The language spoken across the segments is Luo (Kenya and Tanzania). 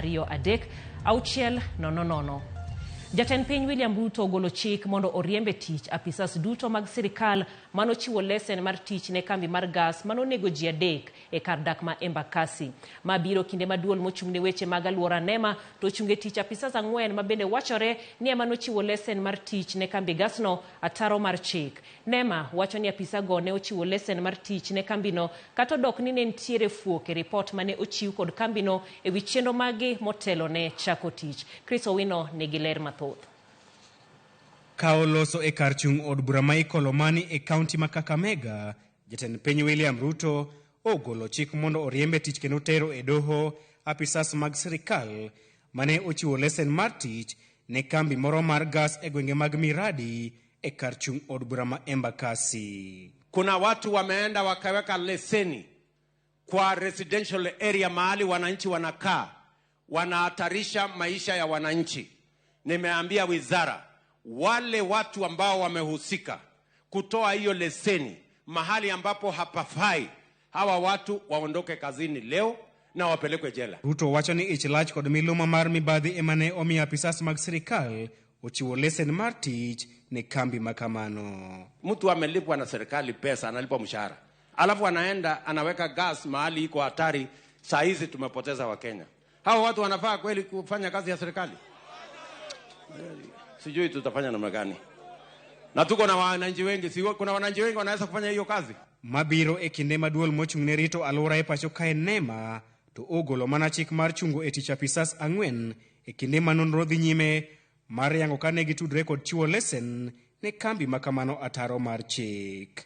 2-3-6-000. Jatend piny William Ruto ogolo chik mondo oriembe tich apisas duto mag sirikal manochiwo lesen mar tich ne kambi mar gas manonego ji 3 e kar dak ma Embakasi. Ma biro kinde maduol mochung'ne weche mag alwora NEMA to chunge tich apisas 4 ma bende wachore ni ema nochiwo lesen mar tich ne kambi gasno ataro mar chik. NEMA wacho ni apisago ne ochiwo lesen mar tich ne kambino kata dok ni ne ntiere fuok e ripot mane ochiw kod kambino e wi chenro magi motelo ne chako tich. Chris Owino nigi ler mathoth. Kao loso e kar chung' od bura ma Ikolomani e kaunti ma Kakamega, Jatend piny William Ruto ogolo chik mondo oriembe tich kendo tero e doho apisas mag sirikal mane ochiwo lesen mar tich ne kambi moro mar gas e gwenge mag Miradi e kar chung' od bura ma Embakasi. Kuna watu wameenda wakaweka leseni kwa residential area mahali wananchi wanakaa, wanahatarisha maisha ya wananchi. Nimeambia wizara wale watu ambao wamehusika kutoa hiyo leseni mahali ambapo hapafai, hawa watu waondoke kazini leo na wapelekwe jela. Ruto wacho ni ichlach kod miluma mar mibadhi emane omiyo apisas mag sirikal ochiwo lesen mar tich ne kambi makamano. Mtu amelipwa na serikali pesa, analipwa mshahara, alafu anaenda anaweka gas mahali iko hatari. Saa hizi tumepoteza Wakenya. Hawa watu wanafaa kweli kufanya kazi ya serikali? Sijui tutafanya namna gani. Na tuko na wananchi wengi, kuna wananchi wengi wanaweza kufanya hiyo kazi. Mabiro e kinde maduol mochung'ne rito alwora e pacho kae NEMA to ogolo mana chik mar chungo e tich apisas 4 e kinde manonro dhi nyime mar yango kane gitudre kod chiwo lesen ne kambi makamano ataro mar chik.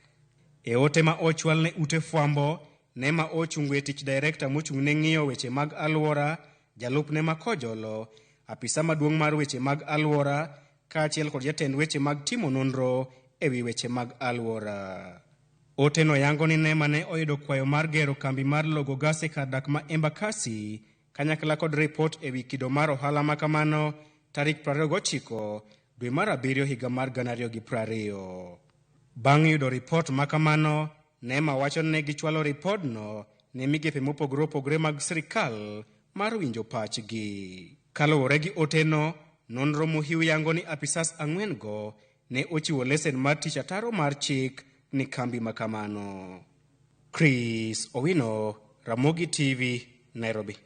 E ote ma ochwal ne ute fwambo, NEMA ochungo e tich director mochung'ne ng'iyo weche mag alwora, jalupne makojolo, apisa maduong' mar weche mag alwora, kaachiel kod jatend weche mag timo nonro e wi weche mag alwora. Ote no yango ni NEMA ne oyudo kwayo mar gero kambi mar logo gas e kar dak ma Embakasi, kanyakla kod report e wi kido mar ohala makamano tarik 29 dwe mar 7 higa mar 2020. Bang' yudo report makamano, NEMA wacho ne gichwalo ripodno ne migepe mopogore opogore mag sirikal mar winjo pachgi. Kaluwore gi oteno, nonro mohiu yango ni apisas 4 go ne ochiwo lesen mar tich ataro mar chik ni kambi makamano. Chris Owino, Ramogi TV, Nairobi.